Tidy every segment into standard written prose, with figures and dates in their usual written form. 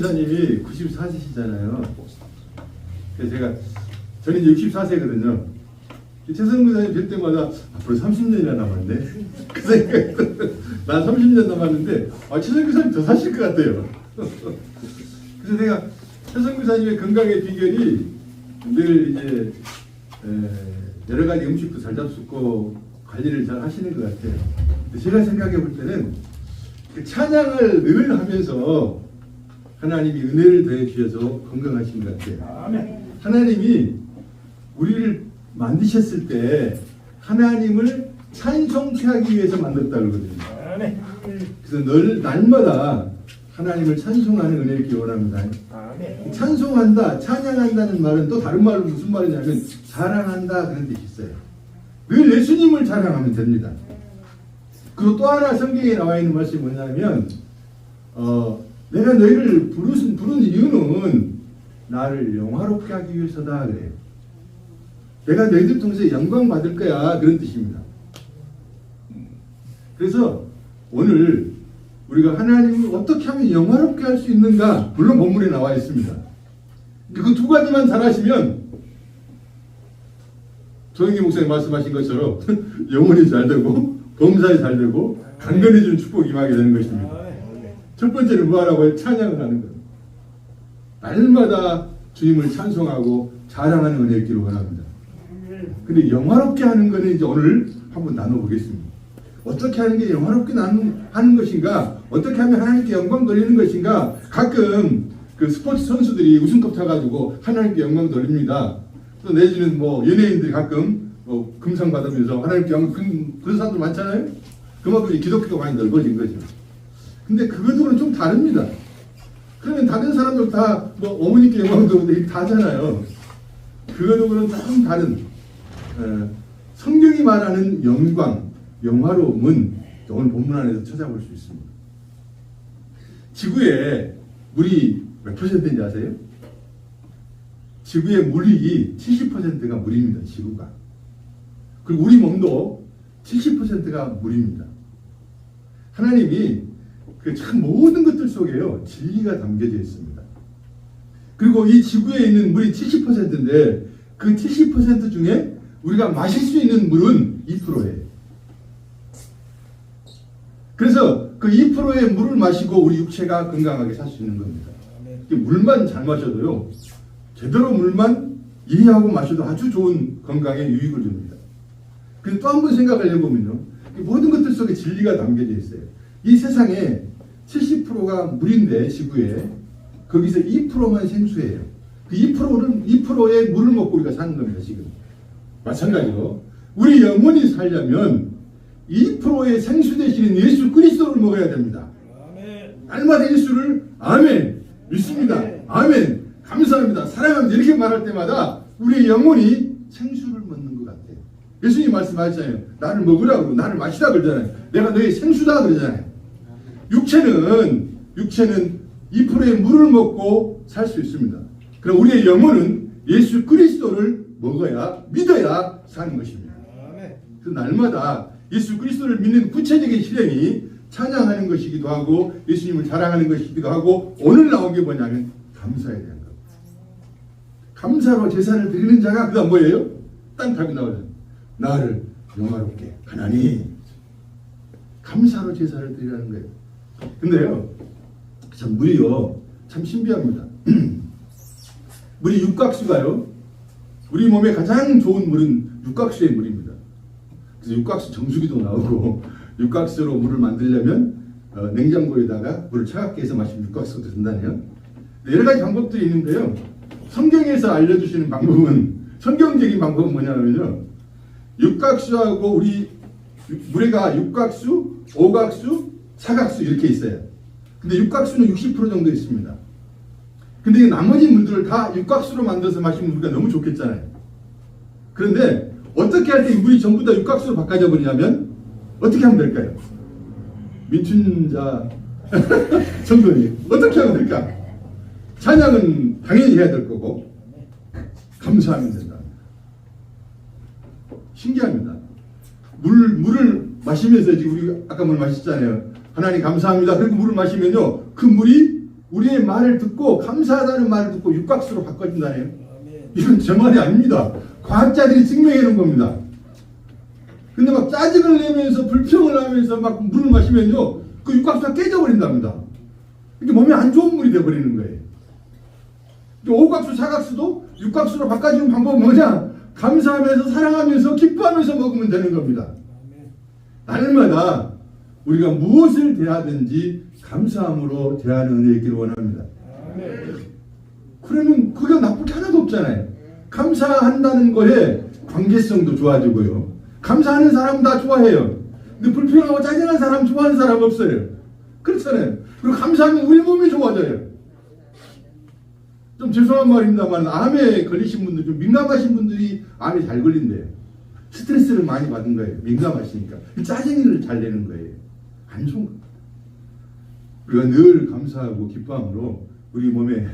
목사님이 94세시잖아요. 그래서 저는 이제 64세거든요. 최선 목사님 뵐 때마다 앞으로 30년이나 남았네. 그 생각이 난 30년 남았는데 최선 목사님 더 사실 것 같아요. 그래서 내가 최선 목사님의 건강의 비결이 늘 이제 여러 가지 음식도 잘 잡수고 관리를 잘 하시는 것 같아요. 제가 생각해 볼 때는 그 찬양을 늘 하면서 하나님이 은혜를 더해 주셔서 건강하신 것 같아요. 하나님이 우리를 만드셨을 때 하나님을 찬송케 하기 위해서 만들었다 그러거든요. 그래서 날마다 하나님을 찬송하는 은혜를 기원합니다 찬송한다, 찬양한다는 말은 또 다른 말로 무슨 말이냐면 자랑한다 그런 뜻이 있어요. 늘 예수님을 자랑하면 됩니다. 그리고 또 하나 성경에 나와 있는 말씀이 뭐냐면 내가 너희를 부른 이유는 나를 영화롭게 하기 위해서다 그래요. 내가 너희들 통해서 영광 받을 거야 그런 뜻입니다. 그래서 오늘 우리가 하나님을 어떻게 하면 영화롭게 할 수 있는가, 물론 본문에 나와 있습니다. 그 두 가지만 잘하시면 조영기 목사님 말씀하신 것처럼 영혼이 잘 되고 범사에 잘 되고 강건해지는 축복이 임하게 되는 것입니다. 첫 번째는 뭐하라고요? 찬양을 하는 거예요. 날마다 주님을 찬송하고 자랑하는 은혜를 있기를 원합니다. 근데 영화롭게 하는 거는 이제 오늘 한번 나눠보겠습니다. 어떻게 하는 게 영화롭게 하는 것인가? 어떻게 하면 하나님께 영광 돌리는 것인가? 가끔 그 스포츠 선수들이 우승컵 타가지고 하나님께 영광 돌립니다. 또 내지는 뭐 연예인들이 가끔 금상 받으면서 하나님께 영광 그런 사람들 많잖아요. 그만큼 기독교가 많이 넓어진 거죠. 근데 그것들은 좀 다릅니다. 그러면 다른 사람들 다 뭐 어머니께 영광 돌리고 다 하잖아요. 그거는 좀 다른 성경이 말하는 영광, 영화로움은 오늘 본문 안에서 찾아볼 수 있습니다. 지구에 물이 몇 %인지 아세요? 지구의 물이 70%가 물입니다. 지구가. 그리고 우리 몸도 70%가 물입니다. 하나님이 그 참 모든 것들 속에요 진리가 담겨져 있습니다. 그리고 이 지구에 있는 물이 70%인데 그 70% 중에 우리가 마실 수 있는 물은 2%예요. 그래서 그 2%의 물을 마시고 우리 육체가 건강하게 살 수 있는 겁니다. 물만 잘 마셔도요, 제대로 물만 이해하고 마셔도 아주 좋은 건강에 유익을 줍니다. 그래서 또 한 번 생각을 해보면요, 모든 것들 속에 진리가 담겨져 있어요. 이 세상에 70%가 물인데 지구에 거기서 2%만 생수예요. 그 2%의 물을 먹고 우리가 사는 겁니다. 지금 마찬가지로 우리 영혼이 살려면 2%의 생수 대신에 예수 그리스도를 먹어야 됩니다. 날마다 예수를 아멘 믿습니다. 아멘 감사합니다. 사랑합니다. 이렇게 말할 때마다 우리 영혼이 생수를 먹는 것 같아요. 예수님 말씀하셨잖아요. 나를 먹으라고 나를 마시라 그러잖아요. 내가 너의 생수다 그러잖아요. 육체는 2%의 물을 먹고 살 수 있습니다. 그럼 우리의 영혼은 예수 그리스도를 먹어야 믿어야 사는 것입니다. 그 날마다 예수 그리스도를 믿는 구체적인 실행이 찬양하는 것이기도 하고 예수님을 자랑하는 것이기도 하고 오늘 나온 게 뭐냐면 감사에 대한 것. 감사로 제사를 드리는 자가 그다음 뭐예요? 딴 답이 나오죠. 나를 영화롭게 하나니 감사로 제사를 드리라는 거예요. 근데요 참 물이요 참 신비합니다. 물이 육각수가요 우리 몸에 가장 좋은 물은 육각수의 물입니다. 그래서 육각수 정수기도 나오고 육각수로 물을 만들려면 냉장고에다가 물을 차갑게 해서 마시면 육각수가 된다네요. 여러 가지 방법들이 있는데요. 성경에서 알려주시는 방법은 성경적인 방법은 뭐냐면요. 육각수하고 우리 물에가 육각수, 오각수, 사각수 이렇게 있어요. 근데 육각수는 60% 정도 있습니다. 근데 나머지 물들을 다 육각수로 만들어서 마시면 우리가 너무 좋겠잖아요. 그런데 어떻게 할 때 물이 전부 다 육각수로 바꿔져 버리냐면 어떻게 하면 될까요? 민춘자 성도님 어떻게 하면 될까? 찬양은 당연히 해야 될 거고 감사하면 된다. 신기합니다. 물을 마시면서 지금 우리 아까 물 마셨잖아요. 하나님 감사합니다. 그리고 물을 마시면요 그 물이 우리의 말을 듣고 감사하다는 말을 듣고 육각수로 바꿔준다네요. 이건 제 말이 아닙니다. 과학자들이 증명해 놓은 겁니다. 근데 막 짜증을 내면서 불평을 하면서 막 물을 마시면요, 그 육각수가 깨져버린답니다. 이게 몸에 안 좋은 물이 돼버리는 거예요. 오각수, 사각수도 육각수로 바꿔주는 방법은 뭐냐? 감사하면서 사랑하면서 기뻐하면서 먹으면 되는 겁니다. 날마다 우리가 무엇을 대하든지 감사함으로 대하는 은혜 있기를 원합니다. 그러면 그게 나쁠 게 하나도 없잖아요. 감사한다는 거에 관계성도 좋아지고요. 감사하는 사람 다 좋아해요. 근데 불평하고 짜증난 사람 좋아하는 사람 없어요. 그렇잖아요. 그리고 감사하면 우리 몸이 좋아져요. 좀 죄송한 말입니다만 암에 걸리신 분들, 좀 민감하신 분들이 암에 잘 걸린대요. 스트레스를 많이 받은 거예요. 민감하시니까. 짜증을 잘 내는 거예요. 안 좋은 거예요. 우리가 늘 감사하고 기뻐함으로 우리 몸의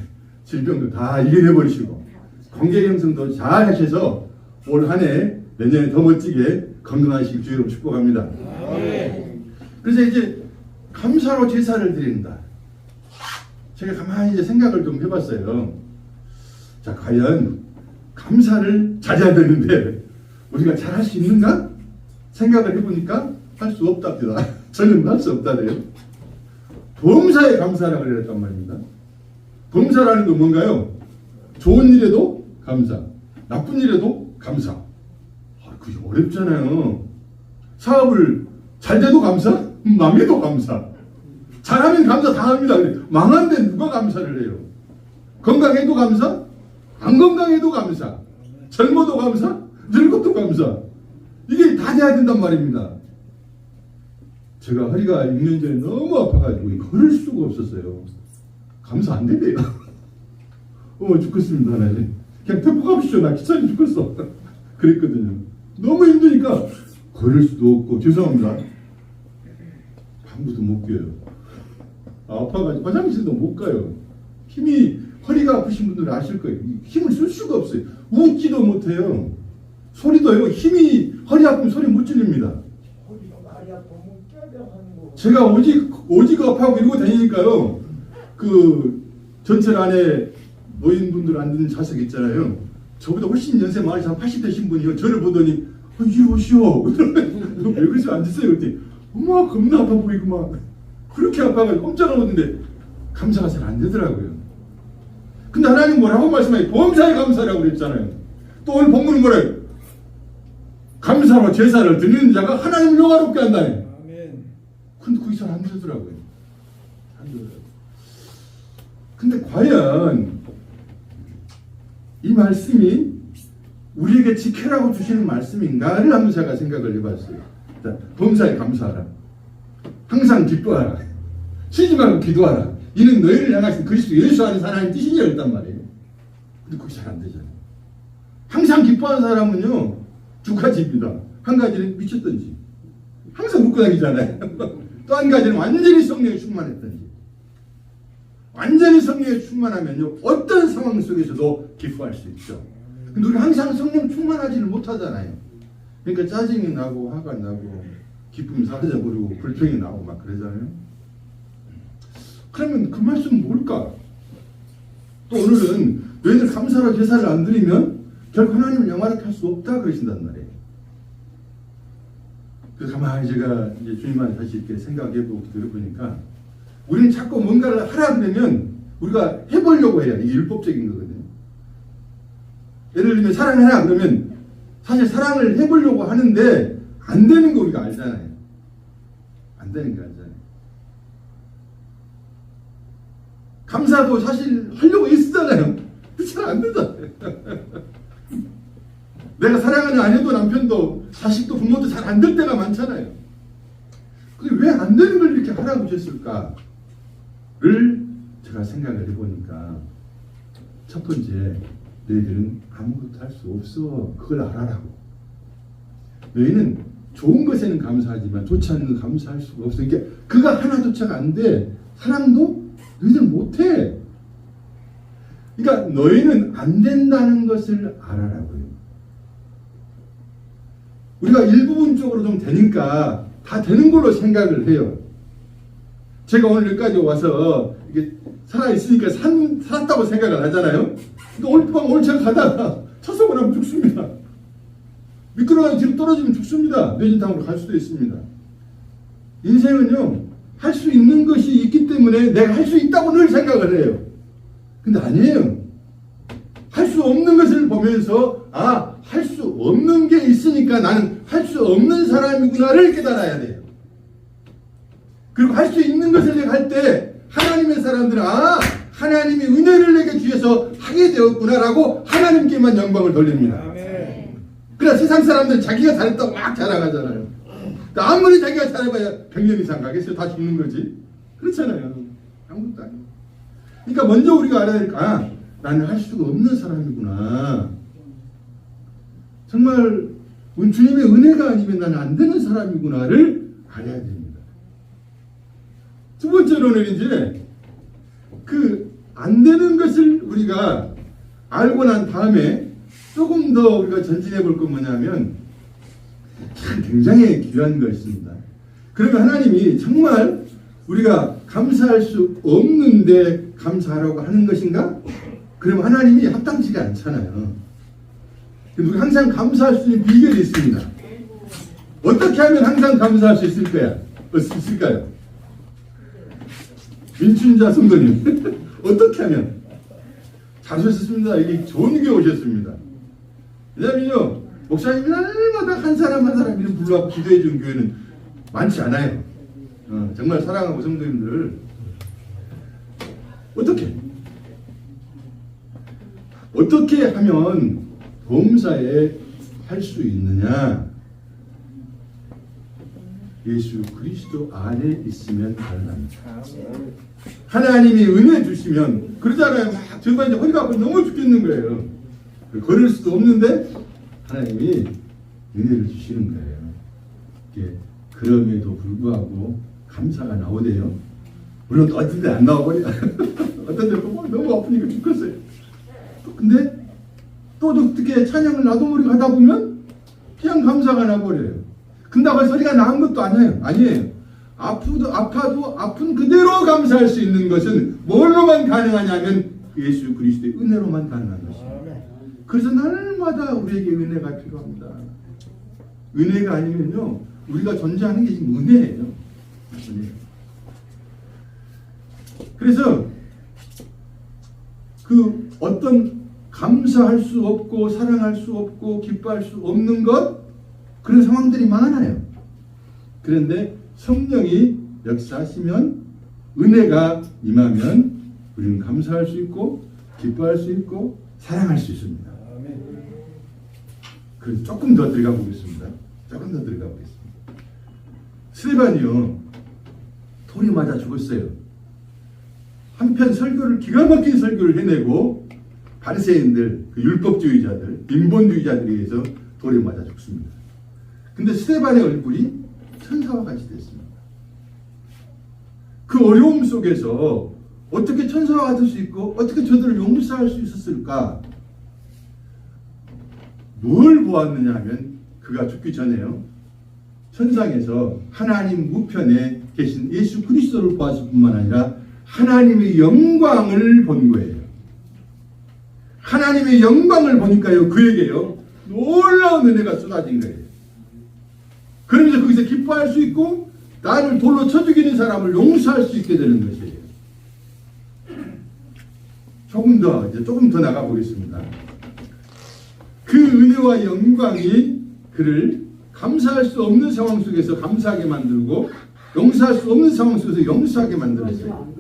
질병도 다 이겨내버리시고 관계 형성도 잘 하셔서 올 한 해 내년에 더 멋지게 건강하시길 주의로 축복합니다. 그래서 이제 감사로 제사를 드린다. 제가 가만히 이제 생각을 좀 해봤어요. 자, 과연 감사를 잘해야 되는데 우리가 잘 할 수 있는가? 생각을 해보니까 할 수 없답니다. 저는 할 수 없다네요. 범사에 감사라고 그랬단 말입니다. 범사라는 건 뭔가요? 좋은 일에도 감사, 나쁜 일에도 감사. 그게 어렵잖아요. 사업을 잘 돼도 감사, 망해도 감사. 잘하면 감사 다 합니다. 망한 데 누가 감사를 해요? 건강해도 감사, 안 건강해도 감사, 젊어도 감사, 늙어도 감사. 이게 다 돼야 된단 말입니다. 제가 허리가 6년 전에 너무 아파가지고 걸을 수가 없었어요. 감사 안 된대요. 죽겠습니다. 하나님. 그냥 데리고 가십시오. 나 귀찮이 죽겠어. 그랬거든요. 너무 힘드니까 걸을 수도 없고, 죄송합니다. 방구도 못 껴요. 아파가지고 화장실도 못 가요. 힘이, 허리가 아프신 분들은 아실 거예요. 힘을 쓸 수가 없어요. 웃지도 못해요. 소리도요, 힘이, 허리 아프면 소리 못 질립니다. 제가 오직 아파하고 이러고 다니니까요, 그 전철 안에 노인분들 앉는 좌석 있잖아요. 저보다 훨씬 연세 많으신 80대신 분이요. 저를 보더니 이리 오시오. 왜 그러시고 앉으세요? 그랬더니 엄마 겁나 아파 보이고 막 그렇게 아파가지고 깜짝 놀랐는데 감사가 잘 안 되더라고요. 근데 하나님 뭐라고 말씀하세요? 범사에 감사라고 그랬잖아요. 또 오늘 본문은 뭐래요? 감사로 제사를 드리는 자가 하나님을 영화롭게 한다네. 근데 그게 잘 안 되더라고요. 안 되더라고요. 근데 과연 이 말씀이 우리에게 지켜라고 주시는 말씀인가를 한번 제가 생각을 해봤어요. 자, 범사에 감사하라. 항상 기뻐하라. 쉬지 말고 기도하라. 이는 너희를 향하신 그리스도 예수 안에 하나님 뜻이냐 했단 말이에요. 근데 그게 잘 안 되잖아요. 항상 기뻐하는 사람은요, 두 가지입니다. 한 가지는 미쳤던지, 항상 웃고 다니잖아요. 또 한 가지는 완전히 성령에 충만했던지. 완전히 성령에 충만하면요, 어떤 상황 속에서도 기뻐할 수 있죠. 근데 우리 항상 성령 충만하지를 못하잖아요. 그러니까 짜증이 나고 화가 나고 기쁨이 사라져버리고 불평이 나고 막 그러잖아요. 그러면 그 말씀은 뭘까? 또 오늘은 너희들 감사로 제사를 안 드리면 결국 하나님을 영화롭게 할 수 없다 그러신단 말이에요. 그래서 가만히 제가 이제 주님만 다시 이렇게 생각해보고 들어보니까 우리는 자꾸 뭔가를 하라 그러면 우리가 해보려고 해야 이게 율법적인 거거든요. 예를 들면 사랑해라 그러면 사실 사랑을 해보려고 하는데 안 되는 거 우리가 알잖아요. 안 되는 거 알잖아요. 감사도 사실 하려고 애쓰잖아요. 잘 안 되잖아요. 내가 사랑하는 아내도 남편도 자식도 부모도 잘 안 될 때가 많잖아요. 근데 왜 안 되는 걸 이렇게 하라고 하셨을까를 제가 생각을 해보니까 첫 번째, 너희들은 아무것도 할 수 없어. 그걸 알아라고. 너희는 좋은 것에는 감사하지만 좋지 않은 건 감사할 수가 없어. 그러니까 그가 하나조차가 안 돼. 사랑도 너희들 못해. 그러니까 너희는 안 된다는 것을 알아라고요. 우리가 일부분적으로 좀 되니까 다 되는 걸로 생각을 해요. 제가 오늘 여기까지 와서 이게 살아있으니까 살았다고 생각을 하잖아요. 그러니까 올챙 가다가 차석을 하면 죽습니다. 미끄러워서 뒤로 떨어지면 죽습니다. 뇌진탕으로 갈 수도 있습니다. 인생은요, 할 수 있는 것이 있기 때문에 내가 할 수 있다고 늘 생각을 해요. 근데 아니에요. 할 수 없는 것을 보면서 할 수 없는 게 있으니까 나는 할 수 없는 사람이구나를 깨달아야 돼요. 그리고 할 수 있는 것을 내가 할 때 하나님의 사람들은 하나님이 은혜를 내게 주셔서 하게 되었구나라고 하나님께만 영광을 돌립니다. 그러나 세상 사람들은 자기가 잘했다고 막 자랑하잖아요. 아무리 자기가 잘해봐야 100년 이상 가겠어요. 다 죽는 거지. 그렇잖아요. 아무것도 아니에요. 그러니까 먼저 우리가 알아야 될까? 나는 할 수가 없는 사람이구나. 정말 주님의 은혜가 아니면 나는 안 되는 사람이구나를 알아야 됩니다. 두 번째로는 이제 안 되는 것을 우리가 알고 난 다음에 조금 더 우리가 전진해 볼 건 뭐냐면 참 굉장히 귀한 거 있습니다. 그러면 하나님이 정말 우리가 감사할 수 없는데 감사하라고 하는 것인가? 그러면 하나님이 합당치가 않잖아요. 우리 항상 감사할 수 있는 비결이 있습니다. 어떻게 하면 항상 감사할 수 있을까요? 민춘자 성도님 어떻게 하면? 잘 오셨습니다. 여기 좋은 교회 오셨습니다. 왜냐면요, 목사님이 날마다 한 사람 한 사람 이름 불러갖고 기도해 준 교회는 많지 않아요. 정말 사랑하고 성도님들을 어떻게 하면 범사에 할 수 있느냐? 예수 그리스도 안에 있으면 가능합니다. 하나님이 은혜 주시면 그러잖아요. 막 저가 이제 허리가 아파 너무 죽겠는 거예요. 걸을 수도 없는데 하나님이 은혜를 주시는 거예요. 그럼에도 불구하고 감사가 나오대요. 물론 어떤 데 안 나와버려. 어떤 데 보면 너무 아프니까 죽겠어요. 근데 또 어떻게 찬양을 나도 모르게 하다 보면 그냥 감사가 나버려요. 근다고 소리가 나은 것도 아니에요. 아파도 아픈 그대로 감사할 수 있는 것은 뭘로만 가능하냐면 예수 그리스도의 은혜로만 가능한 것입니다. 그래서 날마다 우리에게 은혜가 필요합니다. 은혜가 아니면요, 우리가 존재하는 게 지금 은혜예요. 그래서 어떤 감사할 수 없고 사랑할 수 없고 기뻐할 수 없는 것, 그런 상황들이 많아요. 그런데 성령이 역사하시면, 은혜가 임하면 우리는 감사할 수 있고 기뻐할 수 있고 사랑할 수 있습니다. 그래서 조금 더 들어가 보겠습니다. 스데반이요, 돌이 맞아 죽었어요. 한편 설교를, 기가 막힌 설교를 해내고 바리새인들, 율법주의자들, 인본주의자들에 의해서 돌에 맞아 죽습니다. 근데 스데반의 얼굴이 천사와 같이 됐습니다. 그 어려움 속에서 어떻게 천사와 같을 수 있고 어떻게 저들을 용서할 수 있었을까? 뭘 보았느냐 하면, 그가 죽기 전에요, 천상에서 하나님 우편에 계신 예수 그리스도를 보았을 뿐만 아니라 하나님의 영광을 본 거예요. 하나님의 영광을 보니까요, 그에게요 놀라운 은혜가 쏟아진 거예요. 그러면서 거기서 기뻐할 수 있고 나를 돌로 쳐 죽이는 사람을 용서할 수 있게 되는 것이에요. 조금 더 나가 보겠습니다. 그 은혜와 영광이 그를 감사할 수 없는 상황 속에서 감사하게 만들고 용서할 수 없는 상황 속에서 용서하게 만들었어요.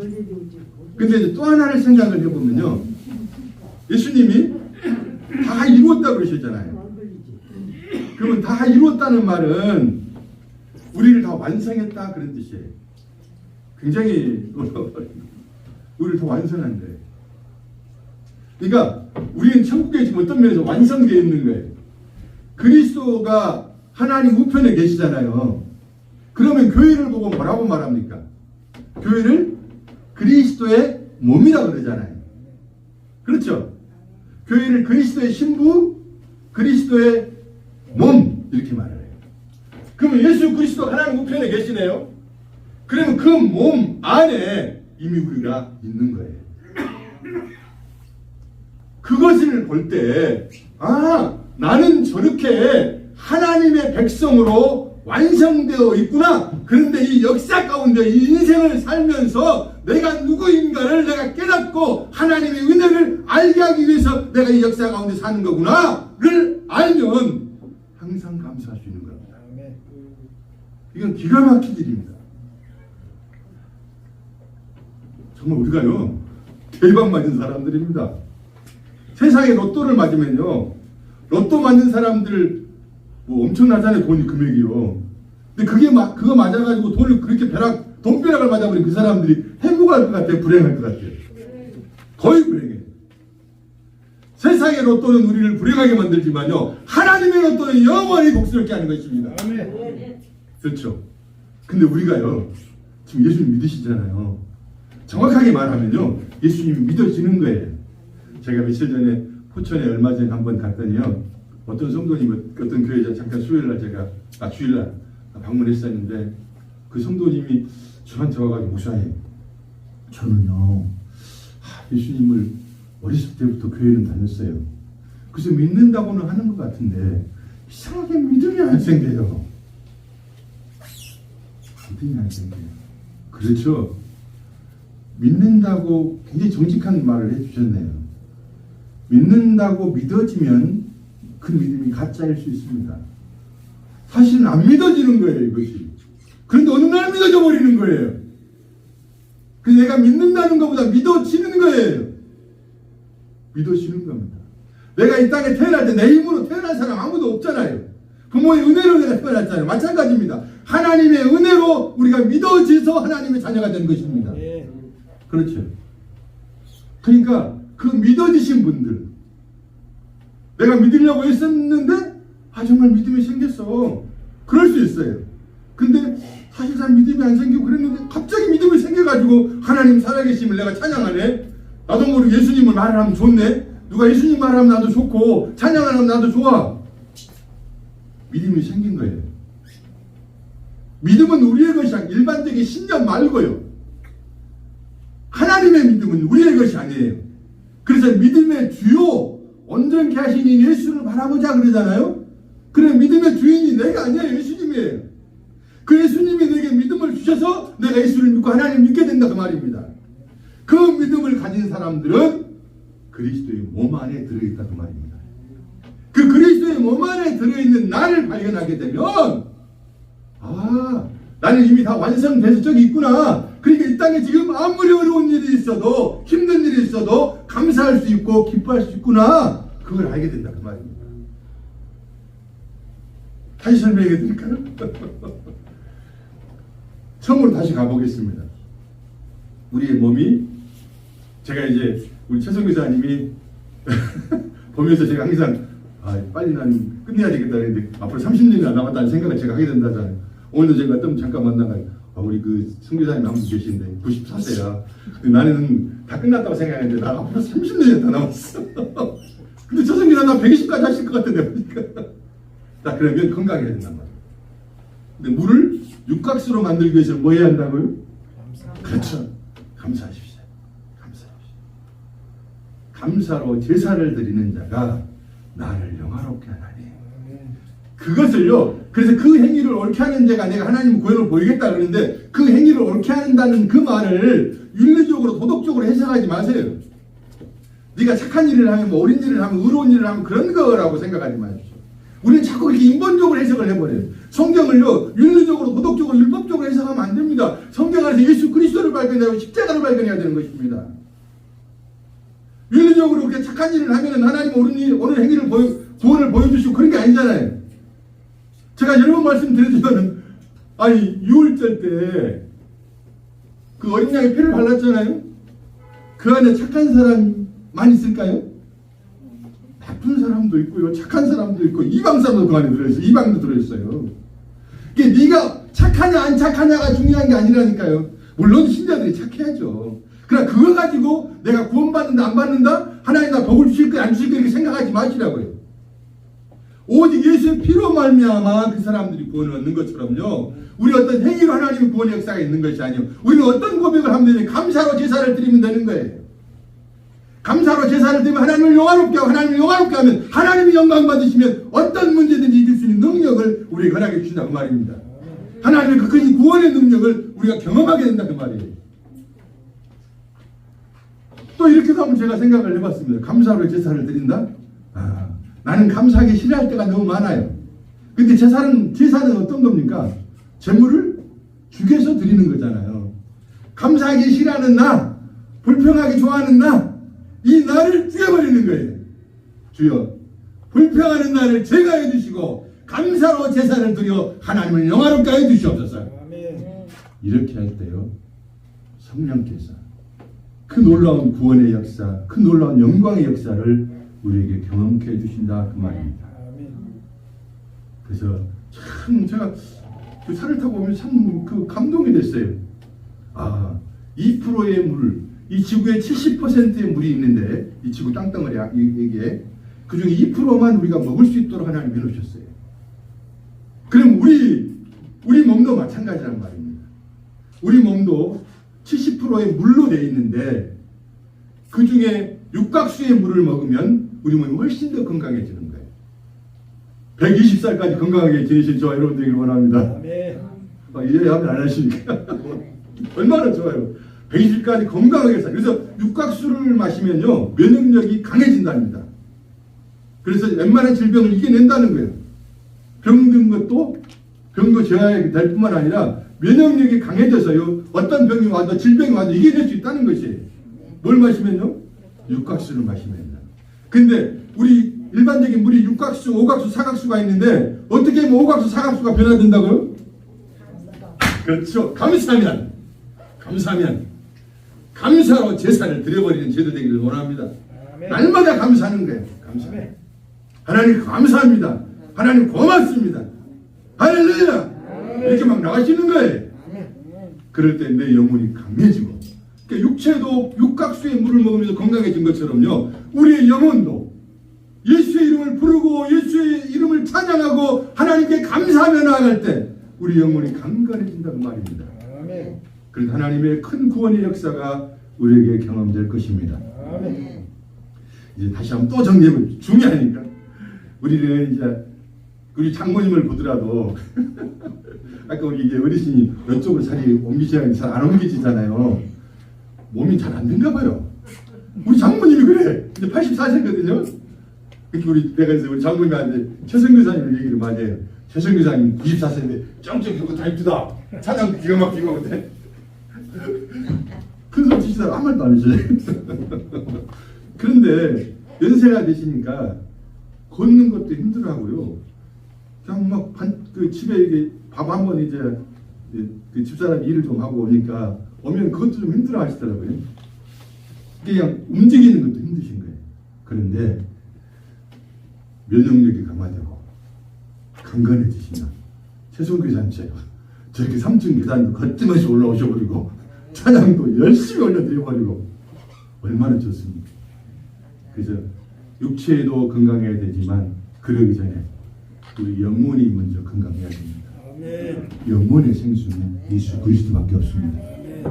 근데 또 하나를 생각을 해보면요, 예수님이 다 이루었다 그러셨잖아요. 그러면 다 이루었다는 말은 우리를 다 완성했다 그런 뜻이에요. 굉장히 우리를 다 완성한 거예요. 그러니까 우리는 천국에 지금 어떤 면에서 완성되어 있는 거예요. 그리스도가 하나님 우편에 계시잖아요. 그러면 교회를 보고 뭐라고 말합니까? 교회를 그리스도의 몸이라고 그러잖아요. 그렇죠? 교회를 그리스도의 신부, 그리스도의 몸, 이렇게 말을 해요. 그러면 예수 그리스도 하나님 우편에 계시네요. 그러면 그 몸 안에 이미 우리가 있는 거예요. 그것을 볼 때, 나는 저렇게 하나님의 백성으로 완성되어 있구나. 그런데 이 역사 가운데 이 인생을 살면서 내가 누구인가를 내가 깨닫고 하나님의 은혜를 알게 하기 위해서 내가 이 역사 가운데 사는 거구나를 알면 항상 감사할 수 있는 겁니다. 이건 기가 막힌 일입니다. 정말 우리가요, 대박 맞은 사람들입니다. 세상에 로또를 맞으면요, 로또 맞는 사람들 뭐 엄청나잖아요, 돈이 금액이요. 근데 그거 맞아가지고 돈을 그렇게 돈벼락을 맞아버린 그 사람들이 행복할 것 같아요, 불행할 것 같아요? 거의 불행해요. 세상의 로또는 우리를 불행하게 만들지만요, 하나님의 로또는 영원히 복스럽게 하는 것입니다. 그렇죠. 근데 우리가요, 지금 예수님 믿으시잖아요. 정확하게 말하면요, 예수님이 믿어지는 거예요. 제가 며칠 전에 포천에 얼마 전에 한번 갔더니요, 어떤 성도님, 어떤 교회에 잠깐 주일날 방문했었는데, 그 성도님이 저한테 와가지고, 목사님, 저는요, 예수님을 어렸을 때부터 교회는 다녔어요. 그래서 믿는다고는 하는 것 같은데 이상하게 믿음이 안 생겨요. 믿음이 안 생겨요. 그렇죠. 믿는다고 굉장히 정직한 말을 해주셨네요. 믿는다고 믿어지면 그 믿음이 가짜일 수 있습니다. 사실은 안 믿어지는 거예요, 이것이. 그런데 어느 날 믿어져 버리는 거예요. 그래서 내가 믿는다는 것보다 믿어지는 거예요. 믿어지는 겁니다. 내가 이 땅에 태어날 때 내 힘으로 태어난 사람 아무도 없잖아요. 부모의 은혜로 내가 태어났잖아요. 마찬가지입니다. 하나님의 은혜로 우리가 믿어져서 하나님의 자녀가 되는 것입니다. 그렇죠. 그러니까 그 믿어지신 분들, 내가 믿으려고 했었는데 정말 믿음이 생겼어. 그럴 수 있어요. 근데 사실상 믿음이 안 생기고 그랬는데 갑자기 믿음이 생겨가지고 하나님 살아계심을 내가 찬양하네. 나도 모르게 예수님을 말하면 좋네. 누가 예수님 말하면 나도 좋고 찬양하면 나도 좋아. 믿음이 생긴 거예요. 믿음은 우리의 것이 아니고 일반적인 신념 말고요. 하나님의 믿음은 우리의 것이 아니에요. 그래서 믿음의 주요 온전케 하시는 예수를 바라보자 그러잖아요. 그래, 믿음의 주인이 내가 아니에요. 예수님이에요. 그 예수님이 내게 믿음을 주셔서 내가 예수를 믿고 하나님을 믿게 된다 그 말입니다. 그 믿음을 가진 사람들은 그리스도의 몸 안에 들어있다 그 말입니다. 그 그리스도의 몸 안에 들어있는 나를 발견하게 되면 나는 이미 다 완성돼서 저기 있구나. 그러니까 이 땅에 지금 아무리 어려운 일이 있어도 힘든 일이 있어도 감사할 수 있고 기뻐할 수 있구나. 그걸 알게 된다 그 말입니다. 다시 설명해 드릴까요? 처음으로 다시 가보겠습니다. 우리의 몸이, 제가 이제 우리 최성 교사님이 보면서 제가 항상 빨리 난 끝내야 되겠다 했는데 앞으로 30년이 안 남았다는 생각을 제가 하게 된다잖아요. 오늘도 제가 좀 잠깐 만나가 우리 그 성교사님 한 분 계신데 94세야. 나는 다 끝났다고 생각했는데 나 앞으로 30년이 더 남았어. 근데 저 성교사 나 120까지 하실 것 같은데 보니까. 자, 그러면 건강해야 된단 말이에요. 근데 물을 육각수로 만들기 위해서는 뭐 해야 한다고요? 그렇죠. 감사하십시오. 감사하십시오. 감사로 제사를 드리는 자가 나를 영화롭게 하나니. 그것을요, 그래서 그 행위를 옳게 하는 자가 내가 하나님 구원을 보이겠다 그러는데 그 행위를 옳게 한다는 그 말을 윤리적으로 도덕적으로 해석하지 마세요. 네가 착한 일을 하면 뭐 옳은 일을 하면 의로운 일을 하면 그런 거라고 생각하지 마십시오. 우리는 자꾸 그렇게 인본적으로 해석을 해버려요. 성경을요, 윤리적으로 도덕적으로 율법적으로 해석하면 안 됩니다. 성경 안에서 예수 그리스도를 발견하고 십자가를 발견해야 되는 것입니다. 윤리적으로 그렇게 착한 일을 하면 하나님 옳은 행위를 구원을 보여주시고 그런 게 아니잖아요. 제가 여러 번 말씀드렸지만은, 유월절 때, 그 어린 양의 피를 발랐잖아요? 그 안에 착한 사람만 있을까요? 나쁜 사람도 있고요, 착한 사람도 있고, 이방 사람도 그 안에 들어있어요. 이방도 들어있어요. 이게 네가 착하냐, 안 착하냐가 중요한 게 아니라니까요. 물론 신자들이 착해야죠. 그러나 그거 가지고 내가 구원받는다, 안 받는다? 하나님 나 복을 주실 거야, 안 주실 거야, 이렇게 생각하지 마시라고요. 오직 예수의 피로 말미암아 그 사람들이 구원을 얻는 것처럼요. 우리 어떤 행위로 하나님의 구원의 역사가 있는 것이 아니에요. 우리는 어떤 고백을 하면 되냐, 감사로 제사를 드리면 되는 거예요. 감사로 제사를 드리면 하나님을 영화롭게 하고 하나님을 영화롭게 하면 하나님이 영광 받으시면 어떤 문제든지 이길 수 있는 능력을 우리에게 허락해 주신다 그 말입니다. 하나님의 그 큰 구원의 능력을 우리가 경험하게 된다 그 말이에요. 또 이렇게도 한번 제가 생각을 해봤습니다. 감사로 제사를 드린다? 나는 감사하기 싫어할 때가 너무 많아요. 근데 제사는 어떤 겁니까? 재물을 죽여서 드리는 거잖아요. 감사하기 싫어하는 나, 불평하기 좋아하는 나, 이 나를 죽여버리는 거예요. 주여, 불평하는 나를 제거해 주시고 감사로 제사를 드려 하나님을 영화롭게 해 주시옵소서. 이렇게 할 때요, 성령께서 그 놀라운 구원의 역사, 그 놀라운 영광의 역사를 우리에게 경험케 해주신다 그 말입니다. 그래서 참 제가 그 차를 타고 보면 참 그 감동이 됐어요. 2%의 물, 이 지구에 70%의 물이 있는데 이 지구 땅덩어리에 그 중에 2%만 우리가 먹을 수 있도록 하나님 해놓으셨어요. 그럼 우리 몸도 마찬가지란 말입니다. 우리 몸도 70%의 물로 되어 있는데 그 중에 육각수의 물을 먹으면 우리 몸이 훨씬 더 건강해지는 거예요. 120살까지 건강하게 지내실 저와 여러분 되기를 원합니다. 이래야 하면 안 하시니까 얼마나 좋아요. 120까지 건강하게 살. 그래서 육각수를 마시면요 면역력이 강해진답니다. 그래서 웬만한 질병을 이겨낸다는 거예요. 병든 것도 병도 재야 될 뿐만 아니라 면역력이 강해져서요 어떤 병이 와도 질병이 와도 이겨낼 수 있다는 것이에요. 뭘 마시면요? 육각수를 마시면. 근데 우리 일반적인 물이 육각수, 오각수, 사각수가 있는데 어떻게 하면 오각수, 사각수가 변화된다고요? 그렇죠. 감사면 감사로 제사를 드려버리는 제도 되기를 원합니다. 날마다 감사하는 거예요. 감사. 하나님 감사합니다. 하나님 고맙습니다. 할렐루야. 이렇게 막 나가시는 거예요. 그럴 때 내 영혼이 강해지고, 그러니까 육체도 육각수의 물을 먹으면서 건강해진 것처럼요 우리의 영혼도 예수의 이름을 부르고 예수의 이름을 찬양하고 하나님께 감사하며 나아갈 때 우리 영혼이 강건해진다는 말입니다. 그래서 하나님의 큰 구원의 역사가 우리에게 경험될 것입니다. 이제 다시 한번 또 정리해보면 중요하니까 우리는 이제 우리 장모님을 보더라도 아까 우리 이제 어르신이 이쪽으로 살이 옮기시면 잘 안 옮기시잖아요. 몸이 잘 안 된가 봐요. 우리 장모님이 그래. 이제 84세거든요. 우리 내가 이제 우리 장모님한테 최성교사님 얘기를 많이 해요. 최성교사님 94세인데 쩡쩡 이러고 다 이쁘다. 찬양 기가 막히고 그때. 큰 소리 치시다가 아무 말도 안 하시죠. 그런데 연세가 되시니까 걷는 것도 힘들어하고요. 그냥 막 그 집에 이게 밥 한 번 이제 그 집사람이 일을 좀 하고 오니까 오면 그것도 좀 힘들어 하시더라고요. 그냥 움직이는 것도 힘드신 거예요. 그런데 면역력이 강화되고 건강해지시면 최성교사님처럼 저렇게 3층 계단도 거침없이 올라오셔버리고 찬양도 열심히 올려드려버리고 얼마나 좋습니까? 그래서 육체도 건강해야 되지만 그러기 전에 우리 영혼이 먼저 건강해야 됩니다. 영혼의 생수는 예수 그리스도밖에 없습니다.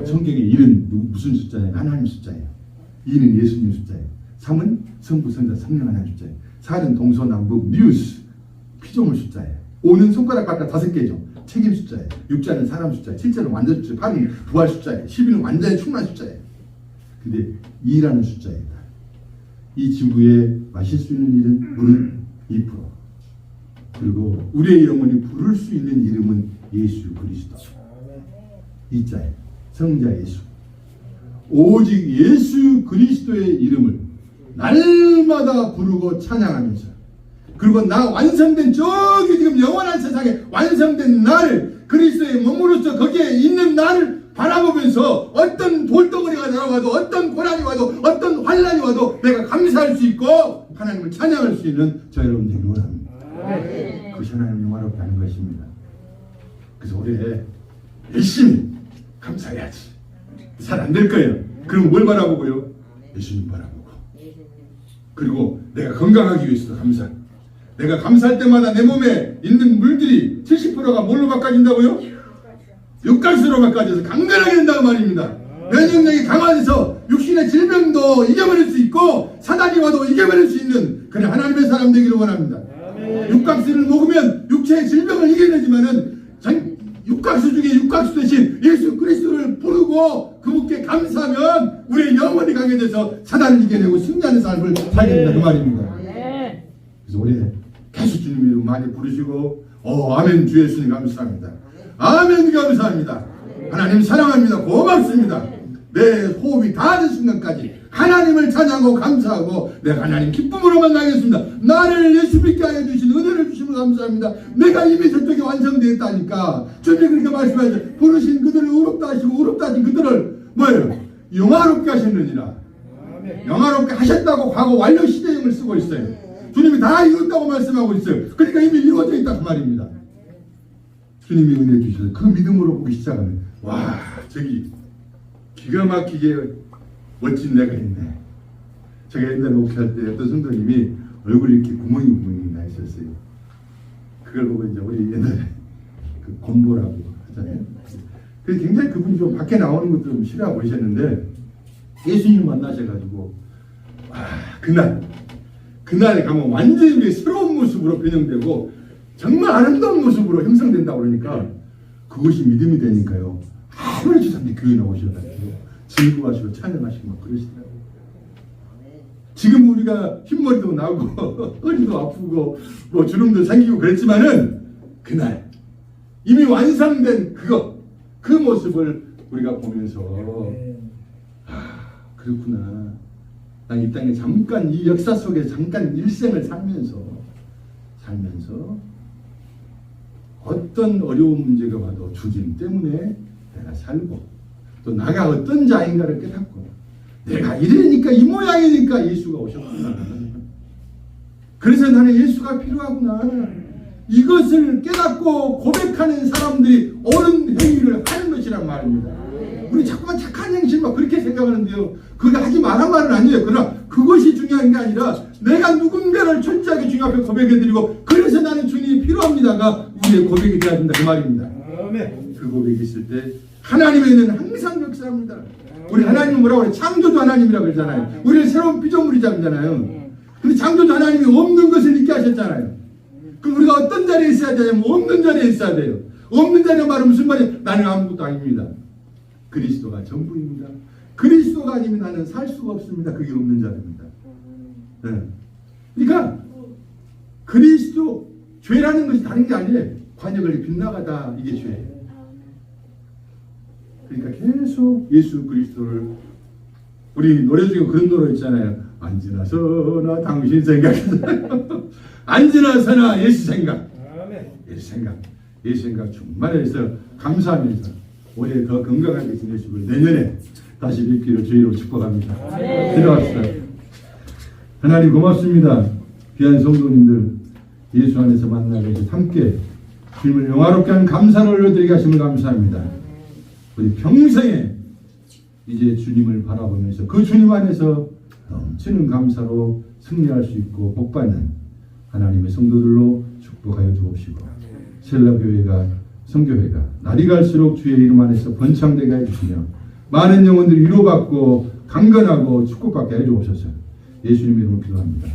성경의 1은 무슨 숫자예요? 하나님 숫자예요. 2는 예수님 숫자예요. 3은 성부, 성자, 성령 하나님 숫자예요. 4는 동서남북 뉴스 피조물 숫자예요. 5는 손가락 바깥 5개죠. 책임 숫자예요. 6자는 사람 숫자예요. 7자는 완전 숫자예요. 8은 부활 숫자예요. 12는 완전히 충만 숫자예요. 근데 2라는 숫자예요. 이 지구에 마실 수 있는 일은 물은 2%. 그리고 우리의 영혼이 부를 수 있는 이름은 예수 그리스도. 이자예요. 성자 예수. 오직 예수 그리스도의 이름을 날마다 부르고 찬양하면서, 그리고 나 완성된 저기 지금 영원한 세상에 완성된 나를, 그리스도의 몸으로서 거기에 있는 나를 바라보면서 어떤 돌덩어리가 날아와도 어떤 고난이 와도 어떤 환난이 와도 내가 감사할 수 있고 하나님을 찬양할 수 있는 저 여러분들이 원합니다. 그것이 하나님 영화롭게 하는 것입니다. 그래서 올해 열심히 감사해야지. 잘 안 될 거예요. 그럼 뭘 바라보고요? 예수님 바라보고. 그리고 내가 건강하기 위해서도 감사. 내가 감사할 때마다 내 몸에 있는 물들이 70%가 뭘로 바꿔진다고요? 육각수로 바꿔져서 강건하게 된다고 말입니다. 면역력이 강화돼서 육신의 질병도 이겨버릴 수 있고 사단이 와도 이겨버릴 수 있는 그런 하나님의 사람 되기를 원합니다. 육각수를 먹으면 육체의 질병을 이겨내지만은 육각수 중에 육각수 대신 예수 그리스도를 부르고 그분께 감사하면 우리의 영혼이 강해져서 사단을 이겨내고 승리하는 삶을 살게 된다 그 말입니다. 그래서 우리 계속 주님 이름 많이 부르시고 아멘. 주 예수님 감사합니다. 아멘. 감사합니다. 하나님 사랑합니다. 고맙습니다. 내 호흡이 닿는 순간까지 하나님을 찬양하고 감사하고 내가 하나님 기쁨으로 만나겠습니다. 나를 예수 믿게 하여 주신 은혜를 주시면 감사합니다. 내가 이미 저쪽에 완성되었다니까. 주님이 그렇게 말씀하시죠. 부르신 그들을 의롭다 하시고 의롭다 하신 그들을 뭐예요? 영화롭게 하셨느니라. 영화롭게 하셨다고 과거 완료 시제형을 쓰고 있어요. 주님이 다 이뤘다고 말씀하고 있어요. 그러니까 이미 이루어져 있다 그 말입니다. 주님이 은혜 주셔서 그 믿음으로 보기 시작하면 와 저기 기가 막히게 멋진 내가 있네. 제가 옛날에 목회할 때 어떤 성도님이 얼굴이 이렇게 구멍이 나 있었어요. 그걸 보고 이제 우리 옛날에 그 곰보라고 하잖아요. 그래서 굉장히 그분이 좀 밖에 나오는 것도 좀 싫어하고 계셨는데 예수님 만나셔가지고 그날에 가면 완전히 새로운 모습으로 변형되고 정말 아름다운 모습으로 형성된다고 그러니까 그것이 믿음이 되니까요. 아무리 주사님이 교회 나오셔가지고 즐거워하시고 찬양하시고 막 그러시더라고요. 지금 우리가 흰머리도 나고 허리도 아프고 뭐 주름도 생기고 그랬지만은 그날 이미 완성된 그 모습을 우리가 보면서 그렇구나. 난 이 땅에 잠깐 이 역사 속에 잠깐 일생을 살면서 어떤 어려운 문제가 와도 주님 때문에 내가 살고 또 나가 어떤 자인가를 깨닫고 내가 이러니까 이 모양이니까 예수가 오셨구나. 그래서 나는 예수가 필요하구나. 이것을 깨닫고 고백하는 사람들이 옳은 행위를 하는 것이란 말입니다. 우리 자꾸만 착한 행실만 그렇게 생각하는데요. 그게 하지 말란 말은 아니에요. 그러나 그것이 중요한 게 아니라 내가 누군가를 철저하게 주님 앞에 고백해드리고 그래서 나는 주님이 필요합니다가 우리의 고백이 되어야 된다 그 말입니다. 그 고백이 있을 때 하나님의 은혜는 항상 역사합니다. 우리 하나님은 뭐라고 그래요? 창조주 하나님이라고 그러잖아요. 우리는 새로운 피조물이자 그러잖아요. 근데 창조주 하나님이 없는 것을 있게 하셨잖아요. 그럼 우리가 어떤 자리에 있어야 되냐면 없는 자리에 있어야 돼요. 없는 자리의 말은 무슨 말이에요? 나는 아무것도 아닙니다. 그리스도가 전부입니다. 그리스도가 아니면 나는 살 수가 없습니다. 그게 없는 자입니다. 네. 그러니까 그리스도 죄라는 것이 다른 게 아니에요. 관역을 빗나가다 이게 죄예요. 그러니까 계속 예수 그리스도를 우리 노래 중에 그런 노래 있잖아요. 안지나 서나 당신 생각 안지나 서나 예수 생각 예수 생각 충만해서 감사하면서 올해 더 건강하게 지내시고 내년에 다시 뵙기를 주의로 축복합니다. 기도합시다. 하나님 고맙습니다. 귀한 성도님들 예수 안에서 만나게 해서 함께 주님을 영화롭게 하는 감사를 올려드리게 하심을 감사합니다. 우리 평생에 이제 주님을 바라보면서 그 주님 안에서 넘치는 감사로 승리할 수 있고 복받는 하나님의 성도들로 축복하여 주옵시고 셀라교회가 성교회가 날이 갈수록 주의 이름 안에서 번창되게 해주시며 많은 영혼들이 위로받고 강건하고 축복받게 해주옵소서. 예수님 이름으로 기도합니다.